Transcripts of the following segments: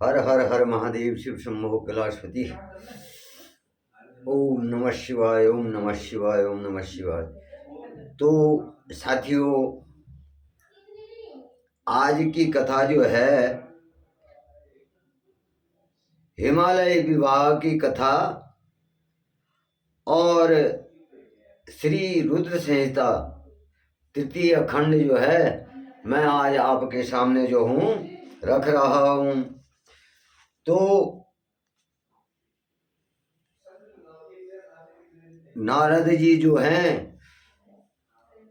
हर हर हर महादेव शिव शंभो कैलाशपति। ओम नमः शिवाय, ओम नमः शिवाय, ओम नमः शिवाय। तो साथियों, आज की कथा जो है हिमालय विवाह की कथा और श्री रुद्र संहिता तृतीय खंड जो है मैं आज आपके सामने जो हूँ रख रहा हूँ। तो नारद जी जो हैं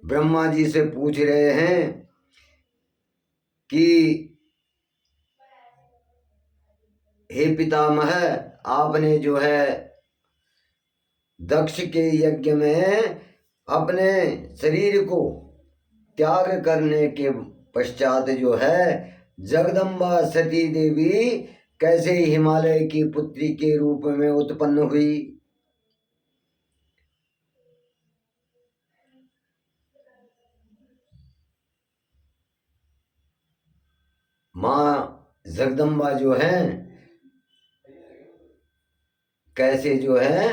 ब्रह्मा जी से पूछ रहे हैं कि हे पितामह, आपने जो है दक्ष के यज्ञ में अपने शरीर को त्याग करने के पश्चात जो है जगदम्बा सती देवी कैसे हिमालय की पुत्री के रूप में उत्पन्न हुई। माँ जगदम्बा जो है कैसे जो है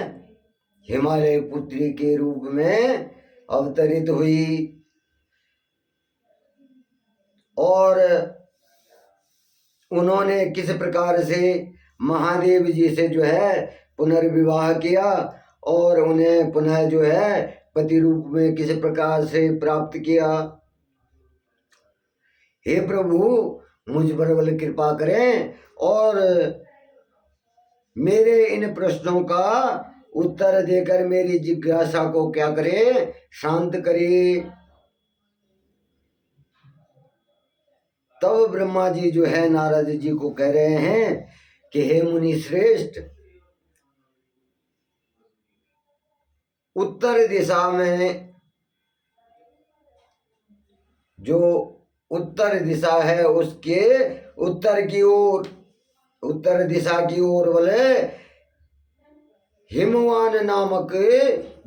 हिमालय पुत्री के रूप में अवतरित हुई और उन्होंने किस प्रकार से महादेव जी से जो है पुनर्विवाह किया और उन्हें पुनः जो है पति रूप में किस प्रकार से प्राप्त किया। हे प्रभु, मुझ पर बल कृपा करें और मेरे इन प्रश्नों का उत्तर देकर मेरी जिज्ञासा को क्या करे, शांत करे। तब ब्रह्मा जी जो है नारद जी को कह रहे हैं कि हे मुनि श्रेष्ठ, उत्तर दिशा में जो उत्तर दिशा है उसके उत्तर की ओर, उत्तर दिशा की ओर बोले हिमवान नामक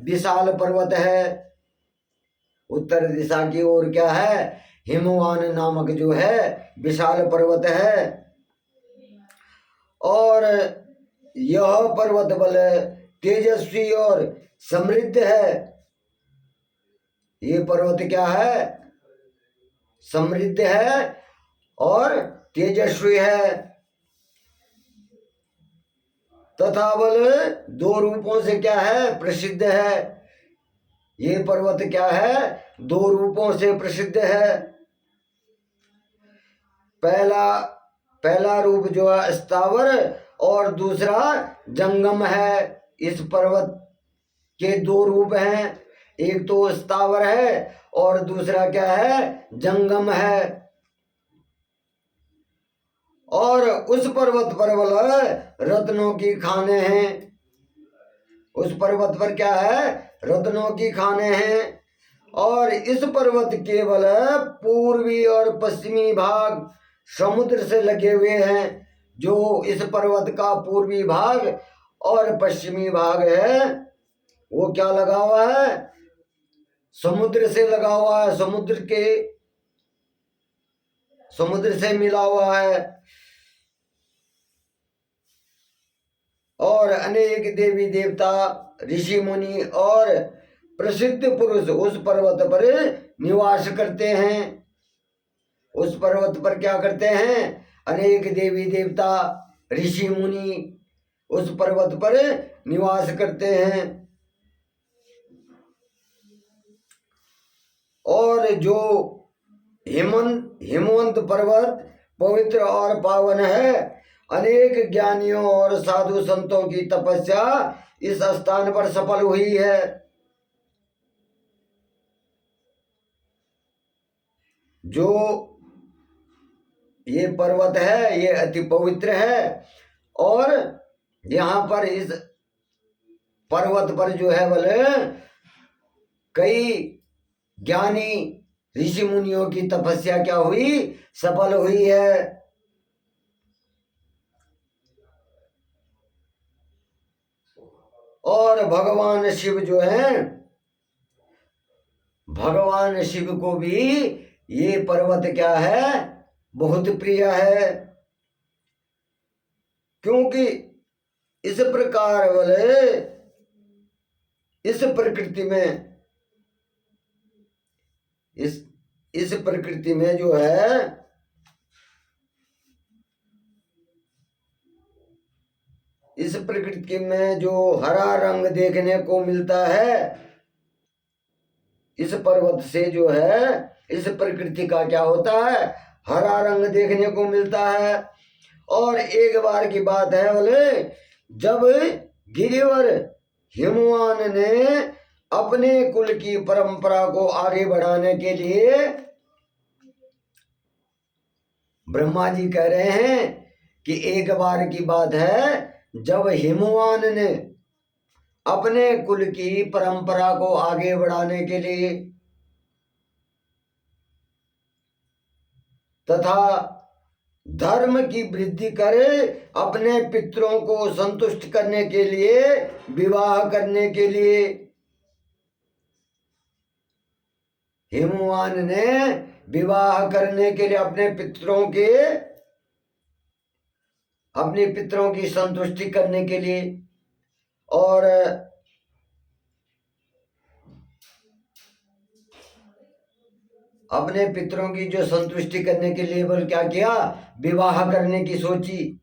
विशाल पर्वत है। उत्तर दिशा की ओर क्या है? हिमवान नामक जो है विशाल पर्वत है और यह पर्वत बल तेजस्वी और समृद्ध है। ये पर्वत क्या है? समृद्ध है और तेजस्वी है तथा बल दो रूपों से क्या है? प्रसिद्ध है। ये पर्वत क्या है? दो रूपों से प्रसिद्ध है। पहला रूप जो है स्थावर और दूसरा जंगम है। इस पर्वत के दो रूप हैं, एक तो स्थावर है और दूसरा क्या है? जंगम है। और उस पर्वत पर बल रत्नों की खाने हैं। उस पर्वत पर क्या है? रत्नों की खाने हैं और इस पर्वत के बल पूर्वी और पश्चिमी भाग समुद्र से लगे हुए हैं। जो इस पर्वत का पूर्वी भाग और पश्चिमी भाग है वो क्या लगा हुआ है? समुद्र से लगा हुआ है। समुद्र से मिला हुआ है और अनेक देवी देवता, ऋषि मुनि और प्रसिद्ध पुरुष उस पर्वत पर निवास करते हैं। उस पर्वत पर क्या करते हैं? अनेक देवी देवता, ऋषि मुनि उस पर्वत पर निवास करते हैं। और जो हिमवंत पर्वत पवित्र और पावन है, अनेक ज्ञानियों और साधु संतों की तपस्या इस स्थान पर सफल हुई है। जो ये पर्वत है ये अति पवित्र है और यहाँ पर इस पर्वत पर जो है बोले कई ज्ञानी ऋषि मुनियों की तपस्या क्या हुई? सफल हुई है। और भगवान शिव जो है, भगवान शिव को भी ये पर्वत क्या है? बहुत प्रिय है। क्योंकि इस प्रकार बोले इस प्रकृति में इस प्रकृति में जो है इस प्रकृति में जो हरा रंग देखने को मिलता है, इस पर्वत से जो है इस प्रकृति का क्या होता है, हरा रंग देखने को मिलता है। और एक बार की बात है बोले जब गिरिवर हिमवान ने अपने कुल की परंपरा को आगे बढ़ाने के लिए, ब्रह्मा जी कह रहे हैं कि एक बार की बात है जब हिमवान ने अपने कुल की परंपरा को आगे बढ़ाने के लिए तथा धर्म की वृद्धि करे, अपने पितरों को संतुष्ट करने के लिए, विवाह करने के लिए हिमवान ने विवाह करने के लिए अपने पितरों की संतुष्टि करने के लिए और अपने पितरों की जो संतुष्टि करने के लिए बोल क्या किया, विवाह करने की सोची।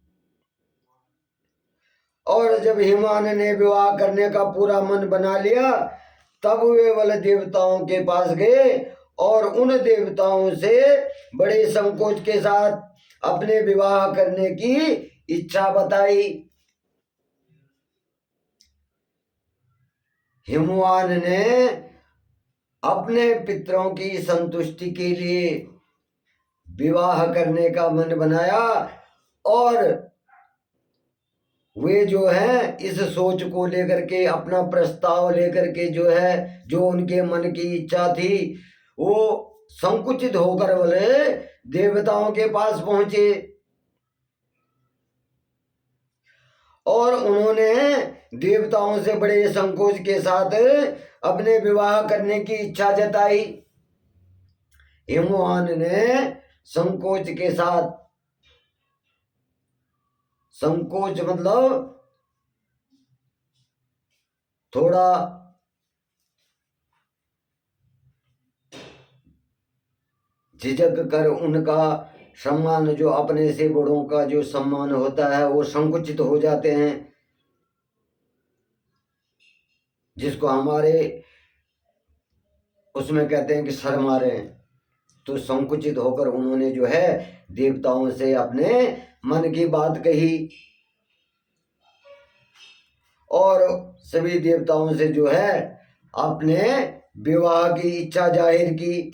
और जब हिमवान ने विवाह करने का पूरा मन बना लिया तब वे वाले देवताओं के पास गए और उन देवताओं से बड़े संकोच के साथ अपने विवाह करने की इच्छा बताई। हिमवान ने अपने पितरों की संतुष्टि के लिए विवाह करने का मन बनाया और वे जो है इस सोच को लेकर के, अपना प्रस्ताव लेकर के जो है, जो उनके मन की इच्छा थी वो संकुचित होकर बोले देवताओं के पास पहुंचे और उन्होंने देवताओं से बड़े संकोच के साथ अपने विवाह करने की इच्छा जताई। हिमवान ने संकोच के साथ, संकोच मतलब थोड़ा झिझक कर, उनका सम्मान, जो अपने से बड़ों का जो सम्मान होता है वो संकुचित हो जाते हैं, जिसको हमारे उसमें कहते हैं कि शर्मा रहे हैं। तो संकुचित होकर उन्होंने जो है देवताओं से अपने मन की बात कही और सभी देवताओं से जो है अपने विवाह की इच्छा जाहिर की,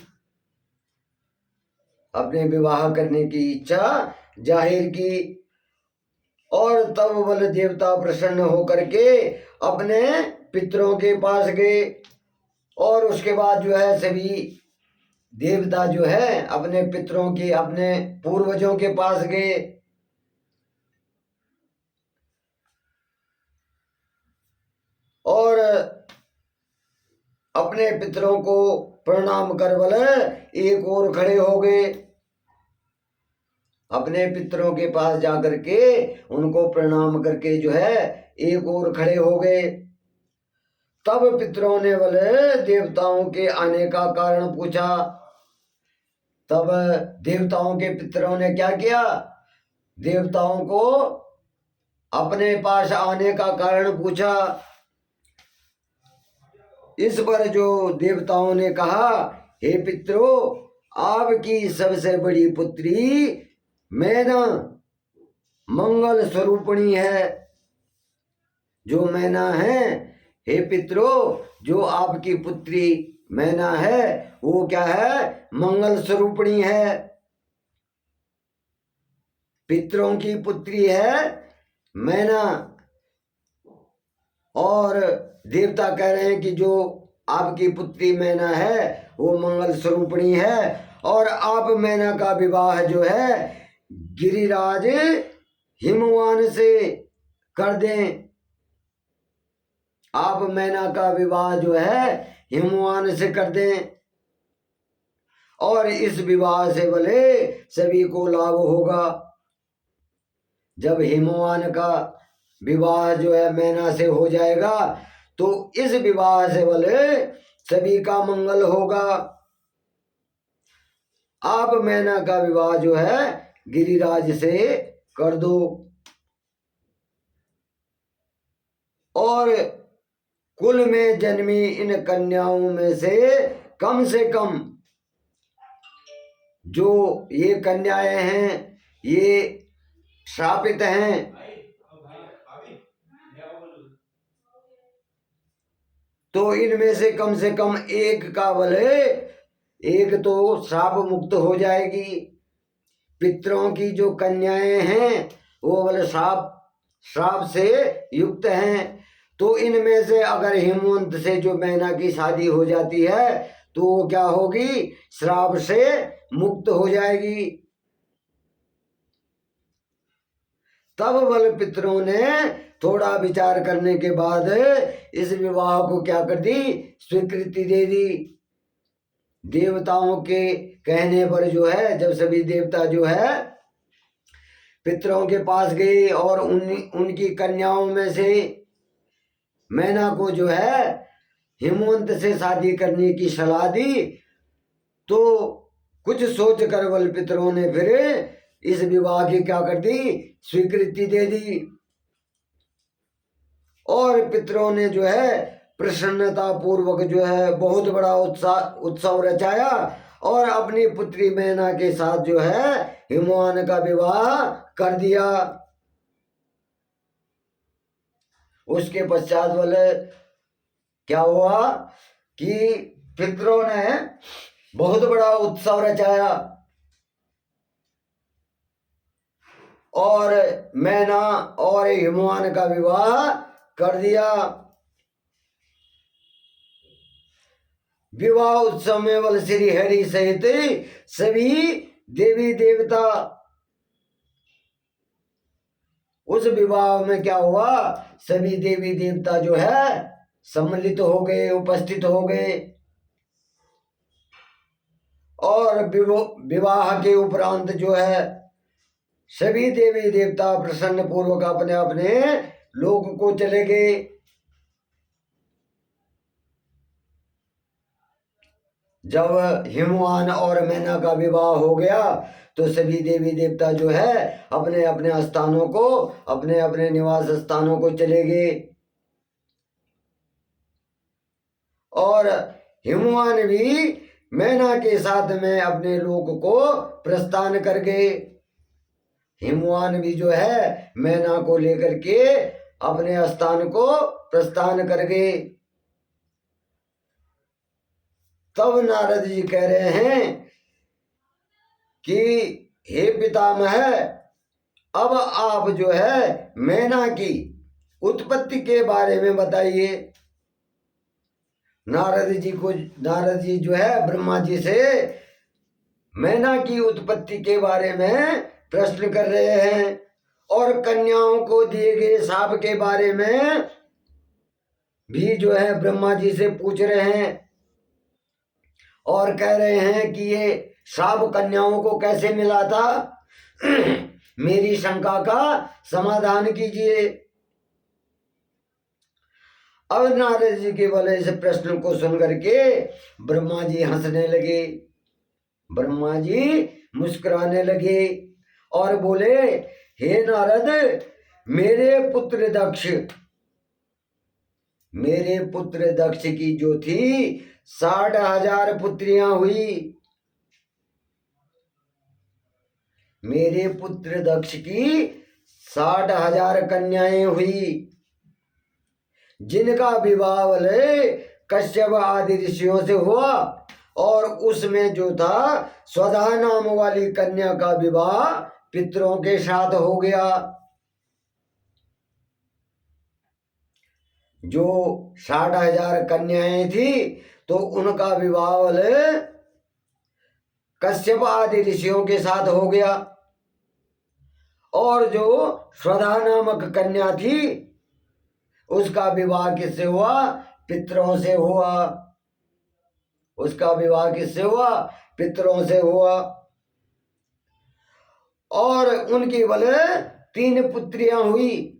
अपने विवाह करने की इच्छा जाहिर की। और तब बल देवता प्रसन्न होकर के अपने पितरों के पास गए और उसके बाद जो है सभी देवता जो है अपने पितरों के, अपने पूर्वजों के पास गए और अपने पितरों को प्रणाम कर बोले एक और खड़े हो गए। अपने पितरों के पास जाकर के उनको प्रणाम करके जो है एक और खड़े हो गए। तब पितरों ने बोले देवताओं के आने का कारण पूछा। तब देवताओं के पितरों ने क्या किया, देवताओं को अपने पास आने का कारण पूछा। इस पर जो देवताओं ने कहा, हे पितरों, आपकी सबसे बड़ी पुत्री मैना मंगल स्वरूपणी है। जो मैना है, हे पितरों, जो आपकी पुत्री मैना है वो क्या है, मंगल स्वरूपणी है, पितरों की पुत्री है मैना। और देवता कह रहे हैं कि जो आपकी पुत्री मैना है वो मंगल स्वरूपणी है और आप मैना का विवाह जो है गिरिराज हिमवान से कर दें। आप मैना का विवाह जो है हिमवान से कर दें और इस विवाह से भले सभी को लाभ होगा। जब हिमवान का विवाह जो है मैना से हो जाएगा तो इस विवाह से बोले सभी का मंगल होगा। आप मैना का विवाह जो है गिरिराज से कर दो और कुल में जन्मी इन कन्याओं में से कम जो ये कन्याएं हैं ये श्रापित हैं, तो इनमें से कम एक का बले एक तो श्राप मुक्त हो जाएगी। पितरों की जो कन्याएं हैं वो बले श्राप से युक्त हैं, तो इनमें से अगर हिमवंत से जो मैना की शादी हो जाती है तो वो क्या होगी, श्राप से मुक्त हो जाएगी। तब बल पितरों ने थोड़ा विचार करने के बाद इस विवाह को क्या कर दी, स्वीकृति दे दी। देवताओं के कहने पर जो है जब सभी देवता जो है पितरों के पास गए और उनकी कन्याओं में से मैना को जो है हिमवंत से शादी करने की सलाह दी, तो कुछ सोच कर बल पितरों ने फिर इस विवाह की क्या कर दी, स्वीकृति दे दी। और पितरों ने जो है प्रसन्नता पूर्वक जो है बहुत बड़ा उत्सव रचाया और अपनी पुत्री मैना के साथ जो है हिमवान का विवाह कर दिया। उसके पश्चात बोले क्या हुआ कि पितरों ने बहुत बड़ा उत्सव रचाया और मैना और हिमवान का विवाह कर दिया। विवाह उत्सव में बल श्री हरि सहित सभी देवी देवता, उस विवाह में क्या हुआ, सभी देवी देवता जो है सम्मिलित हो गए, उपस्थित हो गए और विवाह के उपरांत जो है सभी देवी देवता प्रसन्न पूर्वक अपने अपने लोक को चले गए। जब हिमवान और मैना का विवाह हो गया तो सभी देवी देवता जो है अपने अपने स्थानों को, अपने अपने निवास स्थानों को चले गए और हिमवान भी मैना के साथ में अपने लोक को प्रस्थान कर गए। हिमवान भी जो है मैना को लेकर के अपने स्थान को प्रस्थान कर गए। तब नारद जी कह रहे हैं कि हे पितामह, अब आप जो है मैना की उत्पत्ति के बारे में बताइए। नारद जी जो है ब्रह्मा जी से मैना की उत्पत्ति के बारे में प्रश्न कर रहे हैं और कन्याओं को दिए गए शाप के बारे में भी जो है ब्रह्मा जी से पूछ रहे हैं और कह रहे हैं कि ये शाप कन्याओं को कैसे मिला था मेरी शंका का समाधान कीजिए। अब नारद जी के बोले इस प्रश्न को सुन करके ब्रह्मा जी हंसने लगे, ब्रह्मा जी मुस्कुराने लगे और बोले, हे नारद, मेरे पुत्र दक्ष की जो थी 60,000 पुत्रियां हुई। मेरे पुत्र दक्ष की 60,000 कन्याएं हुई जिनका विवाह कश्यप आदि ऋषियों से हुआ और उसमें जो था स्वधा नाम वाली कन्या का विवाह पितरों के साथ हो गया। जो 60,000 कन्याएं थी तो उनका विवाह कश्यप आदि ऋषियों के साथ हो गया और जो स्वधा नामक कन्या थी उसका विवाह किससे हुआ, पितरों से हुआ। उसका विवाह किससे हुआ, पितरों से हुआ और उनकी 3 पुत्रियां हुई।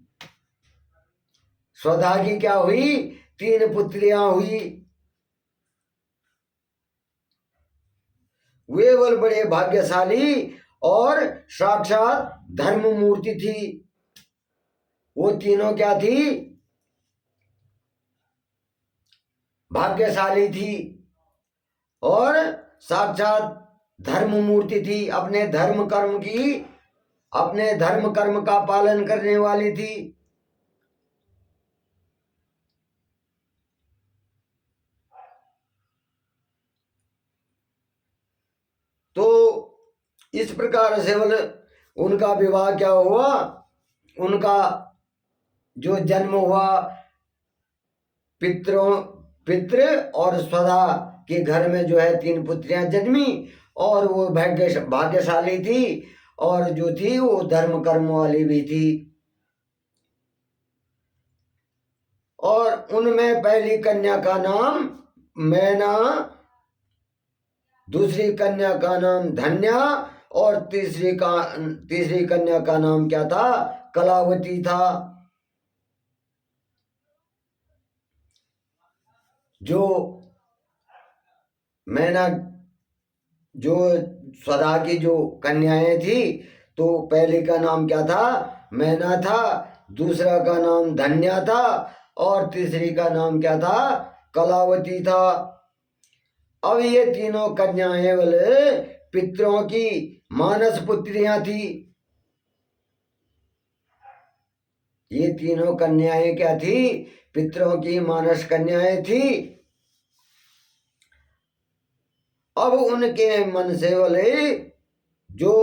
स्वधा की क्या हुई? 3 पुत्रियां हुई। वे बल बड़े भाग्यशाली और साक्षात धर्म मूर्ति थी। वो तीनों क्या थी? भाग्यशाली थी और साक्षात धर्म मूर्ति थी। अपने धर्म कर्म का पालन करने वाली थी। तो इस प्रकार से बोले उनका विवाह क्या हुआ? उनका जो जन्म हुआ पितृ और स्वधा के घर में जो है 3 पुत्रियां जन्मी और वो भाग्यशाली थी और जो थी वो धर्म कर्म वाली भी थी। और उनमें पहली कन्या का नाम मैना, दूसरी कन्या का नाम धन्या और तीसरी कन्या का नाम क्या था? कलावती था। जो मैना, जो स्वधा की जो कन्याएं थी, तो पहले का नाम क्या था? मैना था, दूसरा का नाम धन्या था और तीसरी का नाम क्या था? कलावती था। अब ये तीनों कन्याएं वाले पितरों की मानस पुत्रियां थी। ये तीनों कन्याएं क्या थी? पितरों की मानस कन्याएं थी। अब उनके मन से वाले जो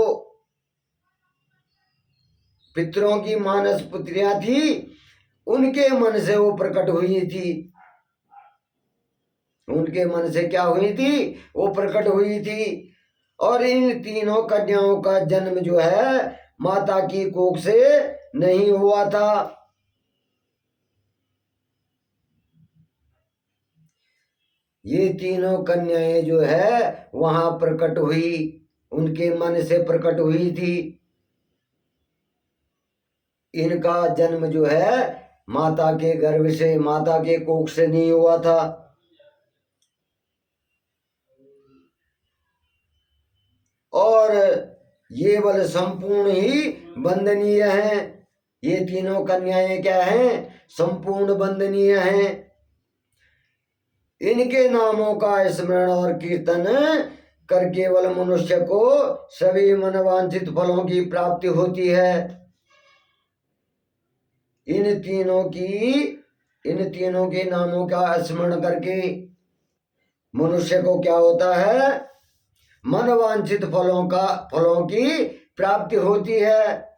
पितरों की मानस पुत्रियां थी, उनके मन से वो प्रकट हुई थी। उनके मन से क्या हुई थी? वो प्रकट हुई थी। और इन तीनों कन्याओं का जन्म जो है माता की कोख से नहीं हुआ था। ये तीनों कन्याएं जो है वहां प्रकट हुई, उनके मन से प्रकट हुई थी। इनका जन्म जो है माता के गर्भ से, माता के कोख से नहीं हुआ था। और ये बल संपूर्ण ही वंदनीय हैं। ये तीनों कन्याएं क्या हैं? संपूर्ण वंदनीय हैं। इनके नामों का स्मरण और कीर्तन कर केवल मनुष्य को सभी मनवांछित फलों की प्राप्ति होती है। इन तीनों के नामों का स्मरण करके मनुष्य को क्या होता है? मनवांछित फलों की प्राप्ति होती है।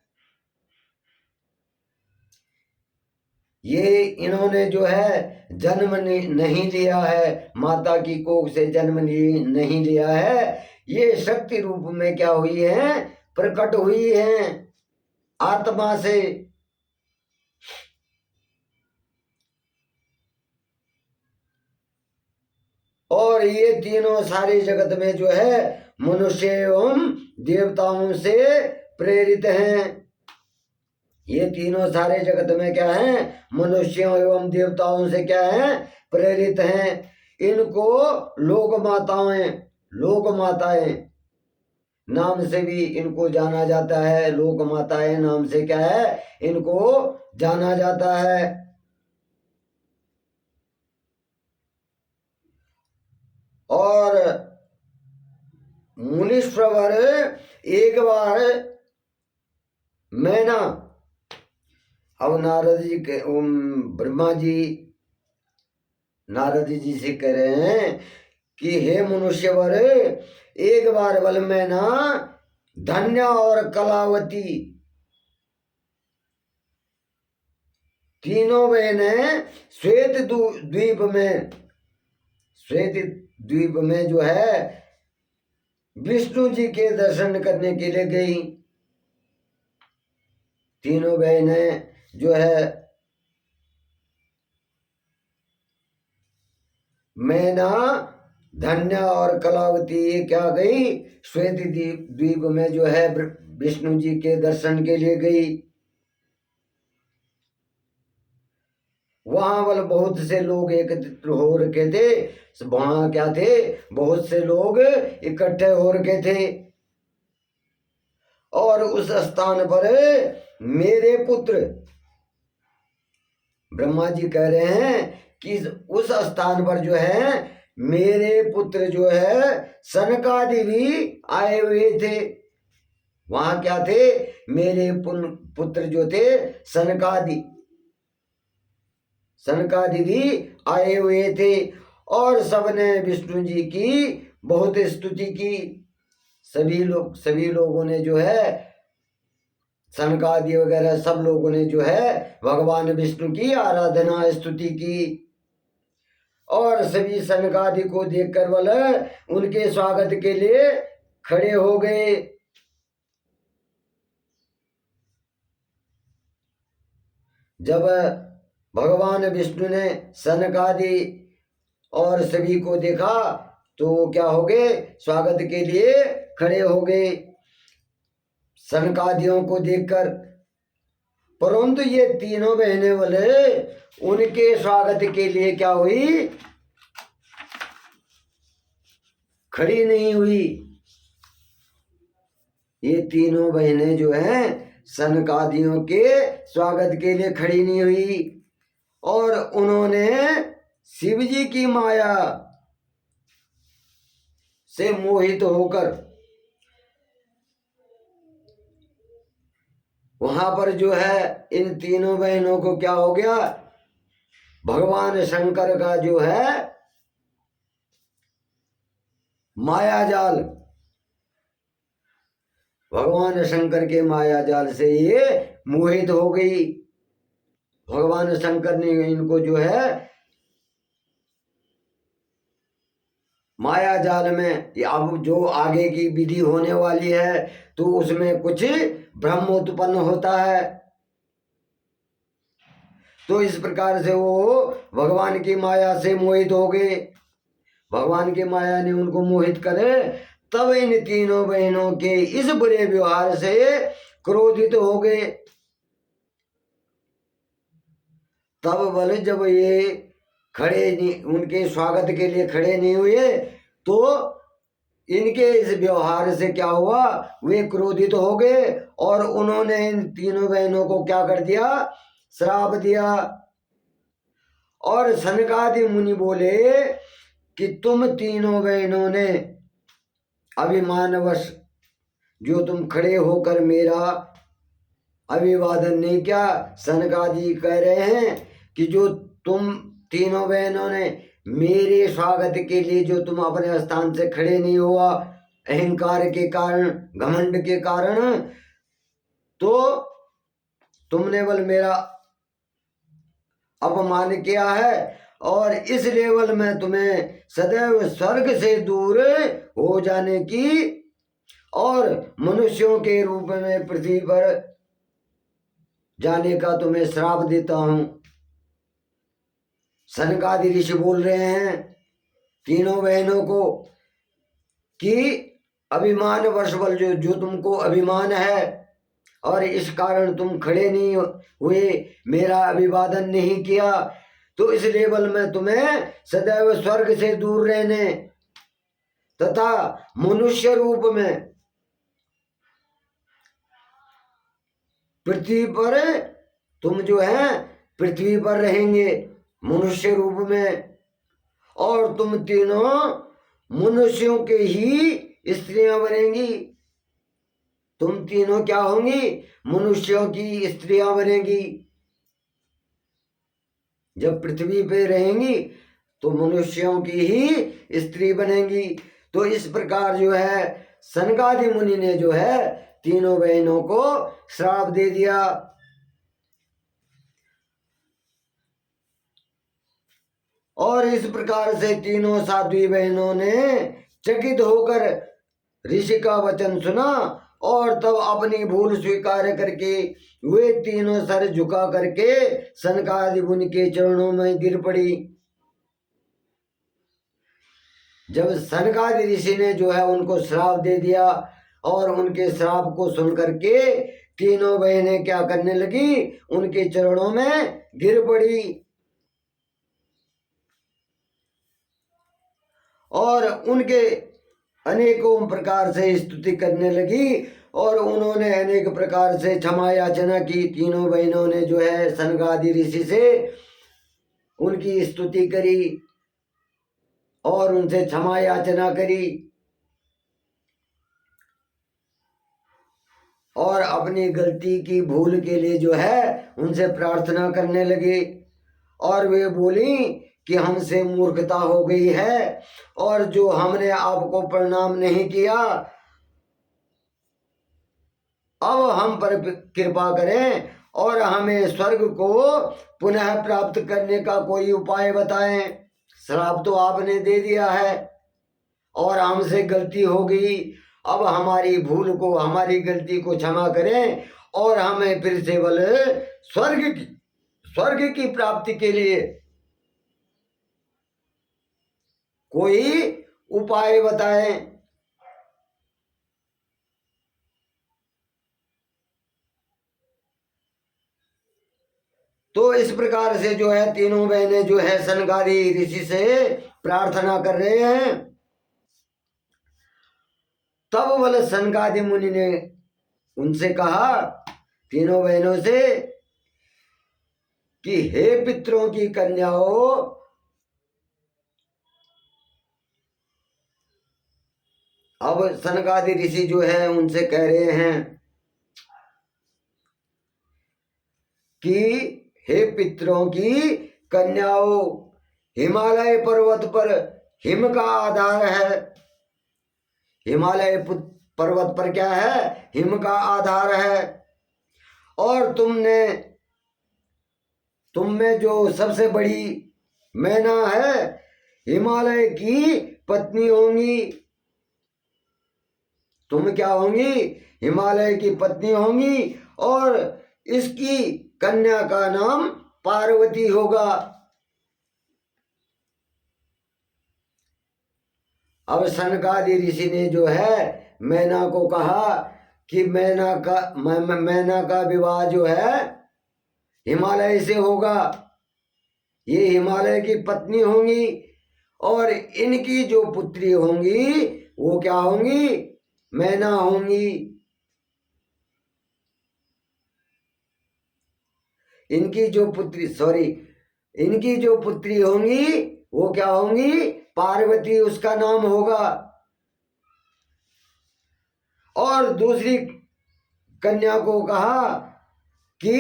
ये इन्होंने जो है जन्म नहीं लिया है, माता की कोख से जन्म नहीं लिया है। ये शक्ति रूप में क्या हुई है? प्रकट हुई है आत्मा से। और ये तीनों सारे जगत में जो है मनुष्य एवं देवताओं से प्रेरित हैं। ये तीनों सारे जगत में क्या है? मनुष्यों एवं देवताओं से क्या है? प्रेरित हैं। इनको लोक माताएं नाम से भी इनको जाना जाता है। लोक माताएं नाम से क्या है? इनको जाना जाता है। और मुनीश्वर एक बार मैना, अब नारद जी के ब्रह्मा जी नारद जी से कह रहे हैं कि हे मनुष्यवर, एक बार बल मैना, धन्या और कलावती तीनों बहनें श्वेत द्वीप में जो है विष्णु जी के दर्शन करने के लिए गई। तीनों बहनें जो है मैना, धन्या और कलावती क्या गई? श्वेत द्वीप में जो है विष्णु जी के दर्शन के लिए गई। वहां वाले बहुत से लोग एकत्रित हो रखे थे। वहां क्या थे, बहुत से लोग इकट्ठे हो रखे थे। और उस स्थान पर मेरे पुत्र, ब्रह्मा जी कह रहे हैं कि उस स्थान पर जो है मेरे पुत्र जो है सनकादि भी आए हुए थे। वहां क्या थे, मेरे पुत्र जो थे सनकादि भी आए हुए थे। और सबने विष्णु जी की बहुत स्तुति की। सभी लोगों ने जो है सनकादि वगैरह सब लोगों ने जो है भगवान विष्णु की आराधना स्तुति की। और सभी सनकादि को देखकर वाले उनके स्वागत के लिए खड़े हो गए। जब भगवान विष्णु ने सनकादि और सभी को देखा तो क्या हो गए, स्वागत के लिए खड़े हो गए सनकादियों को देखकर। परंतु ये तीनों बहनें वाले उनके स्वागत के लिए क्या हुई, खड़ी नहीं हुई। ये तीनों बहनें जो हैं सनकादियों के स्वागत के लिए खड़ी नहीं हुई। और उन्होंने शिव जी की माया से मोहित होकर वहां पर जो है इन तीनों बहनों को क्या हो गया, भगवान शंकर का जो है माया जाल, भगवान शंकर के माया जाल से ये मोहित हो गई। भगवान शंकर ने इनको जो है माया जाल में, अब जो आगे की विधि होने वाली है तो उसमें कुछ भ्रम उत्पन्न होता है। तो इस प्रकार से वो भगवान की माया से मोहित हो गए। भगवान की माया ने उनको मोहित करे, तब इन तीनों बहनों के इस बुरे व्यवहार से क्रोधित हो गए। तब बोले जब ये खड़े नहीं, उनके स्वागत के लिए खड़े नहीं हुए तो इनके इस व्यवहार से क्या हुआ, वे क्रोधित हो गए और उन्होंने इन तीनों बहनों को क्या कर दिया, श्राप दिया। और सनकादि मुनि बोले कि तुम तीनों बहनों ने अभिमानवश जो तुम खड़े होकर मेरा अभिवादन नहीं किया। सनकादि कह रहे हैं कि जो तुम तीनों बहनों ने मेरे स्वागत के लिए जो तुम अपने स्थान से खड़े नहीं हुआ, अहंकार के कारण, घमंड के कारण, तो तुमने बल मेरा अपमान किया है और इस लेवल में तुम्हें सदैव स्वर्ग से दूर हो जाने की और मनुष्यों के रूप में पृथ्वी पर जाने का तुम्हें श्राप देता हूं। सनकादि ऋषि बोल रहे हैं तीनों बहनों को कि अभिमान वर्षबल जो तुमको अभिमान है और इस कारण तुम खड़े नहीं हुए, मेरा अभिवादन नहीं किया, तो इस लेवल में तुम्हें सदैव स्वर्ग से दूर रहने तथा मनुष्य रूप में पृथ्वी पर तुम जो है पृथ्वी पर रहेंगे मनुष्य रूप में। और तुम तीनों मनुष्यों के ही स्त्रियां बनेंगी। तुम तीनों क्या होंगी, मनुष्यों की स्त्रियां बनेंगी। जब पृथ्वी पे रहेंगी तो मनुष्यों की ही स्त्री बनेंगी। तो इस प्रकार जो है सनकादि मुनि ने जो है तीनों बहनों को श्राप दे दिया। और इस प्रकार से तीनों साध्वी बहनों ने चकित होकर ऋषि का वचन सुना और तब अपनी भूल स्वीकार करके वे तीनों सर झुका करके सनकादि मुनि के चरणों में गिर पड़ी। जब सनकादि ऋषि ने जो है उनको श्राप दे दिया और उनके श्राप को सुन करके तीनों बहनें क्या करने लगी, उनके चरणों में गिर पड़ी और उनके अनेकों प्रकार से स्तुति करने लगी और उन्होंने अनेक प्रकार से क्षमा याचना की। तीनों बहनों ने जो है सनकादि ऋषि से उनकी स्तुति करी और उनसे क्षमा याचना करी और अपनी गलती की भूल के लिए जो है उनसे प्रार्थना करने लगे। और वे बोली कि हमसे मूर्खता हो गई है और जो हमने आपको प्रणाम नहीं किया, अब हम पर कृपा करें और हमें स्वर्ग को पुनः प्राप्त करने का कोई उपाय बताएं। श्राप तो आपने दे दिया है और हमसे गलती हो गई, अब हमारी भूल को, हमारी गलती को क्षमा करें और हमें फिर से बल स्वर्ग की प्राप्ति के लिए कोई उपाय बताएं। तो इस प्रकार से जो है तीनों बहनें जो है सनकादि ऋषि से प्रार्थना कर रहे हैं। तब बल सनकादि मुनि ने उनसे कहा, तीनों बहनों से, कि हे पितरों की कन्याओं, अब सनकादि ऋषि जो है उनसे कह रहे हैं कि हे पितरों की कन्याओं, हिमालय पर्वत पर हिम का आधार है। हिमालय पर्वत पर क्या है? हिम का आधार है। और तुम में जो सबसे बड़ी मैना है, हिमालय की पत्नी होंगी। तुम क्या होंगी? हिमालय की पत्नी होंगी और इसकी कन्या का नाम पार्वती होगा। अब सनकादि ऋषि ने जो है मैना को कहा कि मैना का विवाह जो है हिमालय से होगा। ये हिमालय की पत्नी होंगी और इनकी जो पुत्री होंगी वो क्या होंगी? मैना होंगी। इनकी जो पुत्री होंगी वो क्या होंगी? पार्वती उसका नाम होगा। और दूसरी कन्या को कहा कि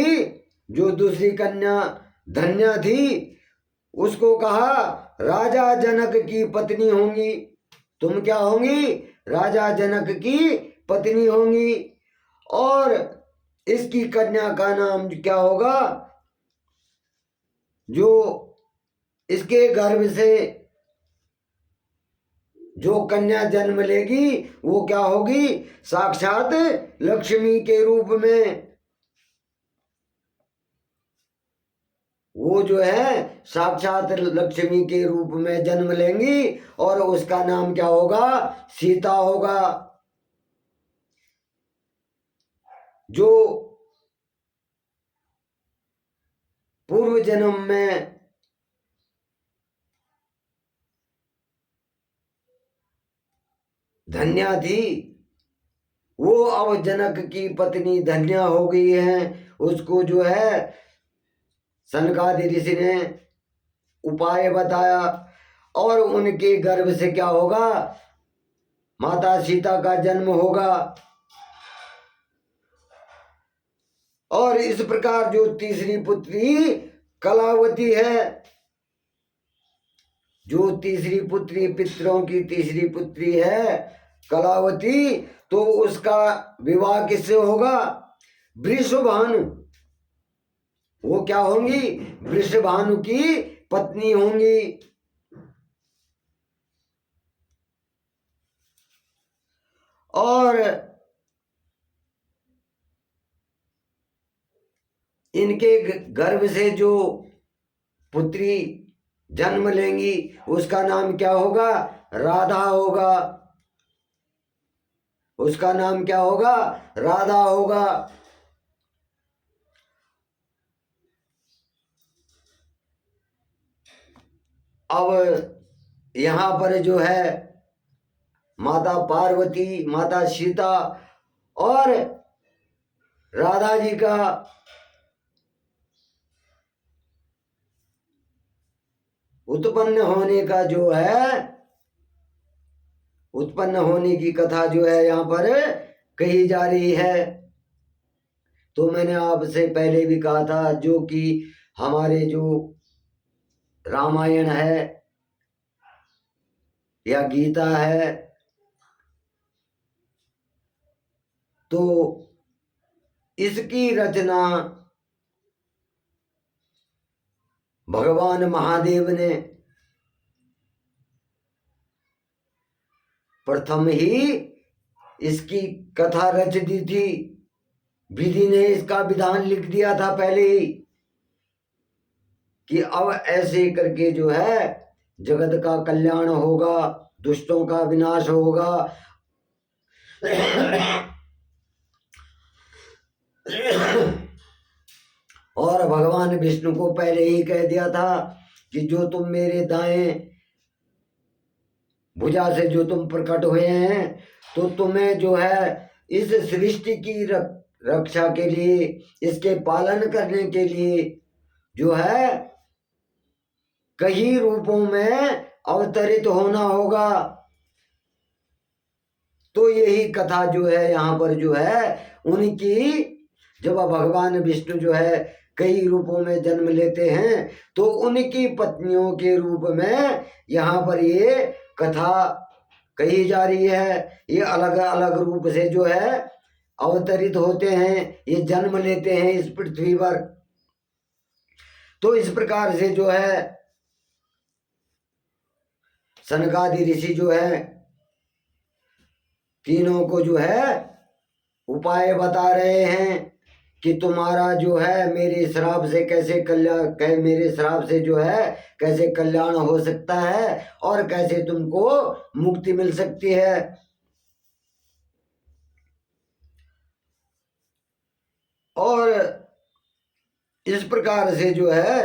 जो दूसरी कन्या धन्या थी उसको कहा राजा जनक की पत्नी होंगी। तुम क्या होंगी? राजा जनक की पत्नी होंगी। और इसकी कन्या का नाम क्या होगा? जो इसके गर्भ से जो कन्या जन्म लेगी वो क्या होगी? साक्षात लक्ष्मी के रूप में। वो जो है साक्षात लक्ष्मी के रूप में जन्म लेंगी और उसका नाम क्या होगा? सीता होगा। जो पूर्व जन्म में धन्या थी, वो अब जनक की पत्नी धन्या हो गई है। उसको जो है सनकादि ऋषि ने उपाय बताया और उनके गर्भ से क्या होगा? माता सीता का जन्म होगा। और इस प्रकार जो तीसरी पुत्री कलावती है, जो तीसरी पुत्री पितरों की तीसरी पुत्री है कलावती, तो उसका विवाह किससे होगा? वृषभानु। वो क्या होंगी? वृषभानु की पत्नी होंगी। और इनके गर्भ से जो पुत्री जन्म लेंगी उसका नाम क्या होगा? राधा होगा। उसका नाम क्या होगा? राधा होगा। अब यहाँ पर जो है माता पार्वती, माता सीता और राधा जी का उत्पन्न होने का जो है, उत्पन्न होने की कथा जो है यहाँ पर कही जा रही है। तो मैंने आपसे पहले भी कहा था, जो कि हमारे जो रामायण है या गीता है, तो इसकी रचना भगवान महादेव ने प्रथम ही इसकी कथा रच दी थी। विधि ने इसका विधान लिख दिया था पहले ही कि अब ऐसे करके जो है जगत का कल्याण होगा, दुष्टों का विनाश होगा। और भगवान विष्णु को पहले ही कह दिया था कि जो तुम मेरे दाएं भुजा से जो तुम प्रकट हुए हैं, तो तुम्हें जो है इस सृष्टि की रक्षा के लिए, इसके पालन करने के लिए जो है कई रूपों में अवतरित होना होगा। तो यही कथा जो है यहाँ पर जो है उनकी, जब भगवान विष्णु जो है कई रूपों में जन्म लेते हैं, तो उनकी पत्नियों के रूप में यहाँ पर ये कथा कही जा रही है। ये अलग अलग रूप से जो है अवतरित होते हैं, ये जन्म लेते हैं इस पृथ्वी पर। तो इस प्रकार से जो है सनकादि ऋषि जो है तीनों को जो है उपाय बता रहे हैं कि तुम्हारा जो है मेरे श्राप से कैसे कल्याण, मेरे श्राप से जो है कैसे कल्याण हो सकता है और कैसे तुमको मुक्ति मिल सकती है। और इस प्रकार से जो है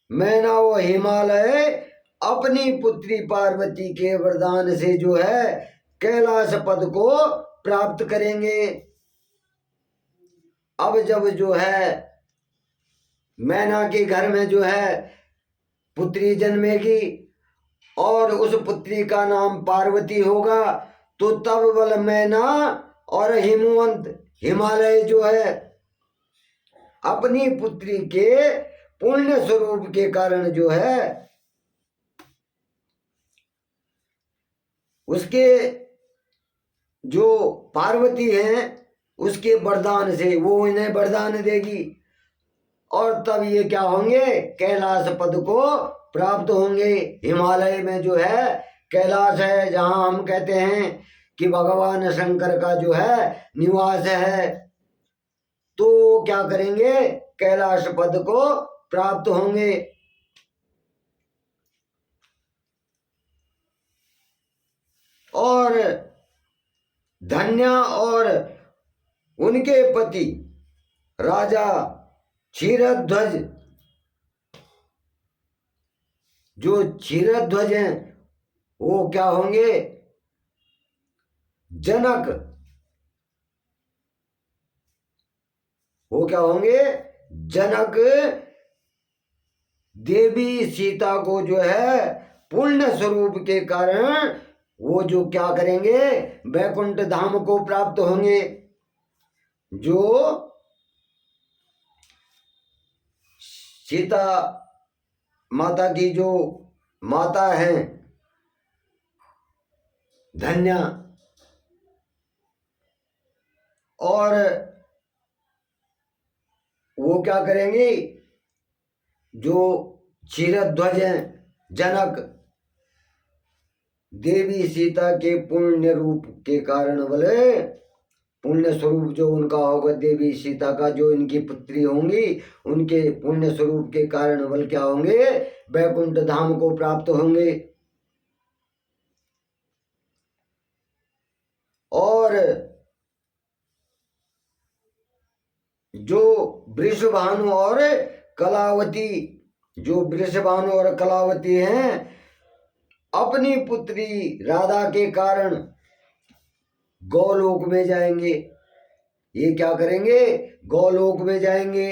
मैना वो हिमालय अपनी पुत्री पार्वती के वरदान से जो है कैलाश पद को प्राप्त करेंगे। अब जब जो है मैना के घर में जो है पुत्री जन्मेगी और उस पुत्री का नाम पार्वती होगा, तो तब बल मैना और हिमवंत हिमालय जो है अपनी पुत्री के पुण्य स्वरूप के कारण जो है उसके जो पार्वती हैं उसके वरदान से वो इन्हें वरदान देगी और तब ये क्या होंगे, कैलाश पद को प्राप्त होंगे। हिमालय में जो है कैलाश है, जहां हम कहते हैं कि भगवान शंकर का जो है निवास है। तो क्या करेंगे, कैलाश पद को प्राप्त होंगे। और धन्या और उनके पति राजा क्षीरध्वज, जो क्षीरध्वज हैं वो क्या होंगे, जनक, वो क्या होंगे, जनक देवी सीता को जो है पुण्य स्वरूप के कारण वो जो क्या करेंगे, वैकुंठ धाम को प्राप्त होंगे। जो सीता माता की जो माता है धन्या, और वो क्या करेंगे, जो क्षीरध्वज हैं जनक देवी सीता के पुण्य रूप के कारण बोले, पुण्य स्वरूप जो उनका होगा, देवी सीता का जो इनकी पुत्री होंगी उनके पुण्य स्वरूप के कारण बल क्या होंगे, वैकुंठ धाम को प्राप्त होंगे। और जो वृषभानु और कलावती, जो वृषभानु और कलावती हैं अपनी पुत्री राधा के कारण गौलोक में जाएंगे। ये क्या करेंगे? गौलोक में जाएंगे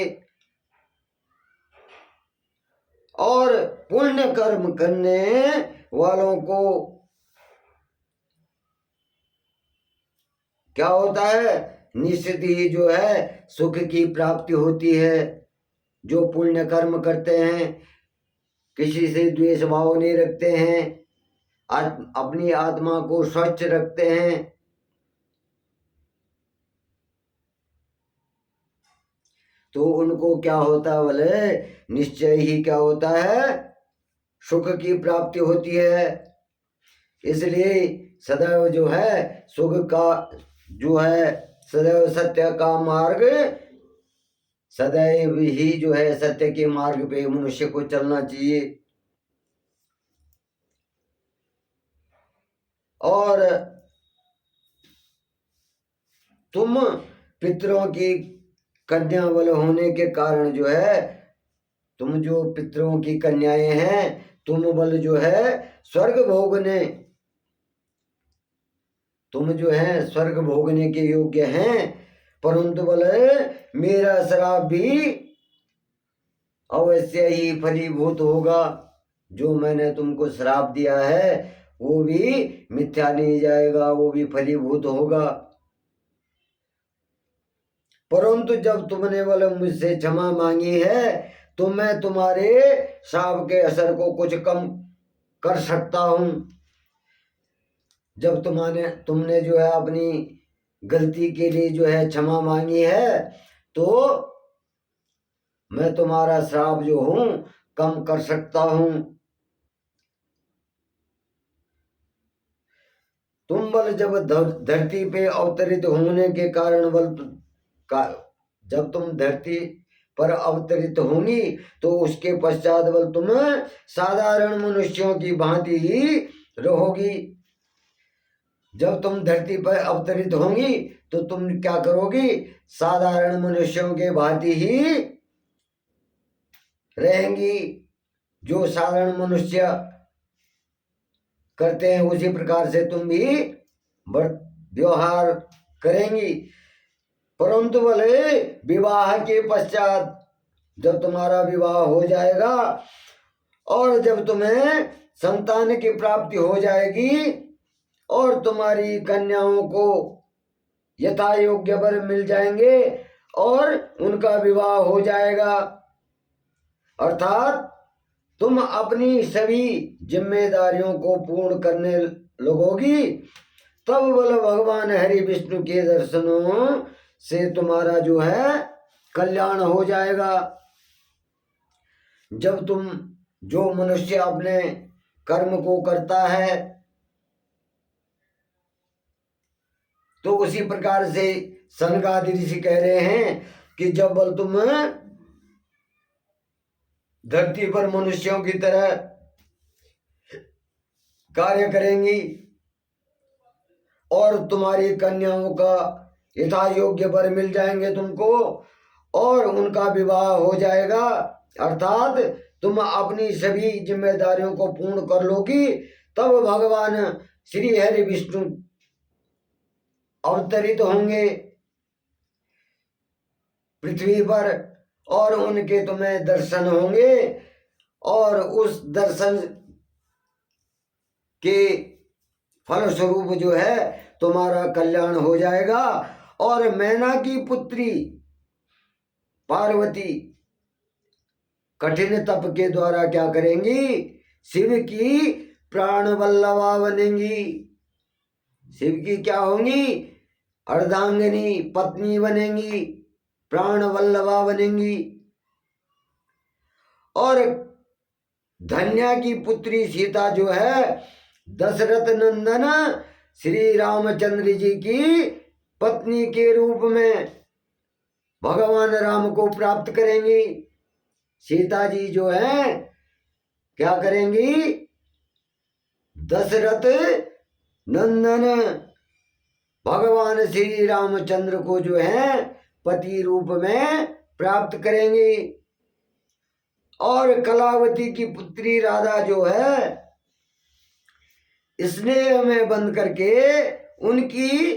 और पुण्य कर्म करने वालों को क्या होता है? निश्चित ही जो है सुख की प्राप्ति होती है। जो पुण्य कर्म करते हैं, किसी से द्वेष भाव नहीं रखते हैं, अपनी आत्मा को स्वच्छ रखते हैं, तो उनको क्या होता है बोले? निश्चय ही क्या होता है? सुख की प्राप्ति होती है। इसलिए सदैव जो है सुख का जो है सदैव सत्य का मार्ग, सदैव ही जो है सत्य के मार्ग पे मनुष्य को चलना चाहिए। और तुम पितरों की कन्या बल होने के कारण जो है, तुम जो पितरों की कन्याएं हैं, तुम बल जो है स्वर्ग भोगने, तुम जो है स्वर्ग भोगने के योग्य हैं, परंतु बल मेरा श्राप भी अवश्य ही फलीभूत होगा। जो मैंने तुमको श्राप दिया है वो भी मिथ्या नहीं जाएगा, वो भी फलीभूत होगा। परंतु जब तुमने बोले मुझसे क्षमा मांगी है तो मैं तुम्हारे श्राप के असर को कुछ कम कर सकता हूं। जब तुमने जो है अपनी गलती के लिए जो है क्षमा मांगी है तो मैं तुम्हारा श्राप जो हूं कम कर सकता हूं। तुम बल जब धरती पे अवतरित होने के कारण जब तुम धरती पर अवतरित होंगी तो उसके पश्चात बल तुम साधारण मनुष्यों की भांति ही रहोगी। जब तुम धरती पर अवतरित होंगी तो तुम क्या करोगी? साधारण मनुष्यों के भांति ही रहेंगी। जो साधारण मनुष्य करते हैं उसी प्रकार से तुम भी व्यवहार करेंगी। परंतु बोले विवाह के पश्चात जब तुम्हारा विवाह हो जाएगा और जब तुम्हें संतान की प्राप्ति हो जाएगी और तुम्हारी कन्याओं को यथा योग्य वर मिल जाएंगे और उनका विवाह हो जाएगा, अर्थात तुम अपनी सभी जिम्मेदारियों को पूर्ण करने लगोगी, तब बोल भगवान हरि विष्णु के दर्शनों से तुम्हारा जो है कल्याण हो जाएगा। जब तुम जो मनुष्य अपने कर्म को करता है तो उसी प्रकार से सनकादि ऋषि कह रहे हैं कि जब बल तुम धरती पर मनुष्यों की तरह कार्य करेंगी और तुम्हारी कन्याओं का यथा योग्य वर मिल जाएंगे तुमको और उनका विवाह हो जाएगा, अर्थात तुम अपनी सभी जिम्मेदारियों को पूर्ण कर लोगी, तब भगवान श्री हरि विष्णु अवतरित होंगे पृथ्वी पर और उनके तुम्हें दर्शन होंगे और उस दर्शन के फलस्वरूप जो है तुम्हारा कल्याण हो जाएगा। और मैना की पुत्री पार्वती कठिन तप के द्वारा क्या करेंगी? शिव की प्राण वल्लभा बनेंगी। शिव की क्या होंगी? अर्धांगिनी पत्नी बनेंगी, प्राण वल्लभा बनेंगी। और धन्या की पुत्री सीता जो है दशरथ नंदन श्री रामचंद्र जी की पत्नी के रूप में भगवान राम को प्राप्त करेंगी। सीता जी जो है क्या करेंगी? दशरथ नंदन भगवान श्री रामचंद्र को जो है पति रूप में प्राप्त करेंगी। और कलावती की पुत्री राधा जो है स्नेह में बंध करके उनकी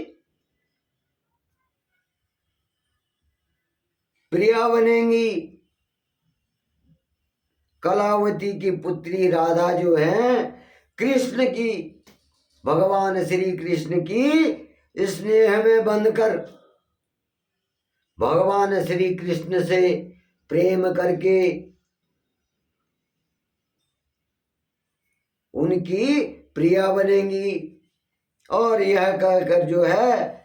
प्रिया बनेंगी। कलावती की पुत्री राधा जो है कृष्ण की, भगवान श्री कृष्ण की स्नेह में बंधकर भगवान श्री कृष्ण से प्रेम करके उनकी प्रिया बनेंगी। और यह कहकर जो है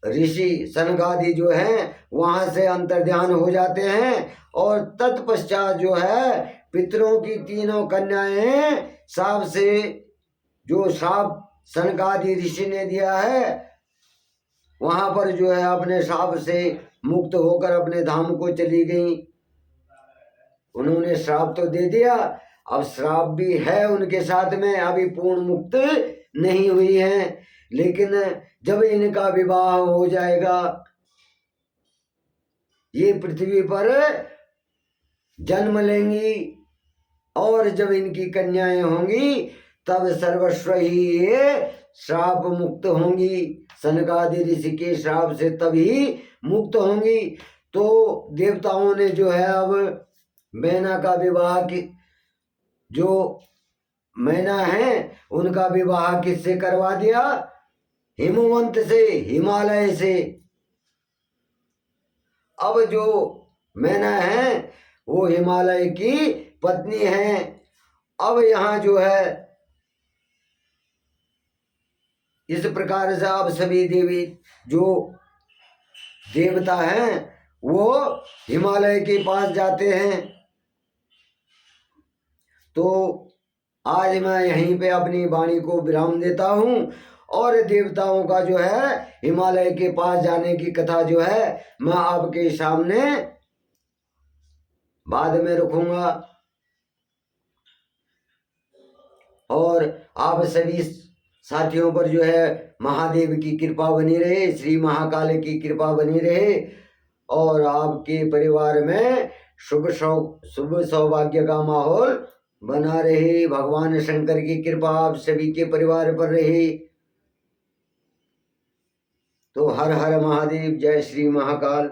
ऋषि सनकादि जो हैं वहां से अंतर्ध्यान हो जाते हैं। और तत्पश्चात जो है पितरों की तीनों कन्याएं साप से, जो साप सनकादि ऋषि ने दिया है, वहां पर जो है अपने साप से मुक्त होकर अपने धाम को चली गई। उन्होंने श्राप तो दे दिया, अब श्राप भी है उनके साथ में, अभी पूर्ण मुक्त नहीं हुई है। लेकिन जब इनका विवाह हो जाएगा, ये पृथ्वी पर जन्म लेंगी और जब इनकी कन्याएं होंगी तब सर्वस्व ही ये श्राप मुक्त होंगी। सनकादि ऋषि के श्राप से तभी मुक्त होंगी। तो देवताओं ने जो है अब मैना का विवाह की, जो मैना है उनका विवाह किससे करवा दिया? हिमवंत से, हिमालय से। अब जो मैना है वो हिमालय की पत्नी है। अब यहाँ जो है इस प्रकार से अब सभी देवी जो देवता हैं वो हिमालय के पास जाते हैं। तो आज मैं यहीं पे अपनी वाणी को विराम देता हूँ और देवताओं का जो है हिमालय के पास जाने की कथा जो है मैं आपके सामने बाद में रखूंगा। और आप सभी साथियों पर जो है महादेव की कृपा बनी रहे, श्री महाकाल की कृपा बनी रहे और आपके परिवार में शुभ सौभाग्य का माहौल बना रहे। भगवान शंकर की कृपा आप सभी के परिवार पर रहे। तो हर हर महादेव, जय श्री महाकाल।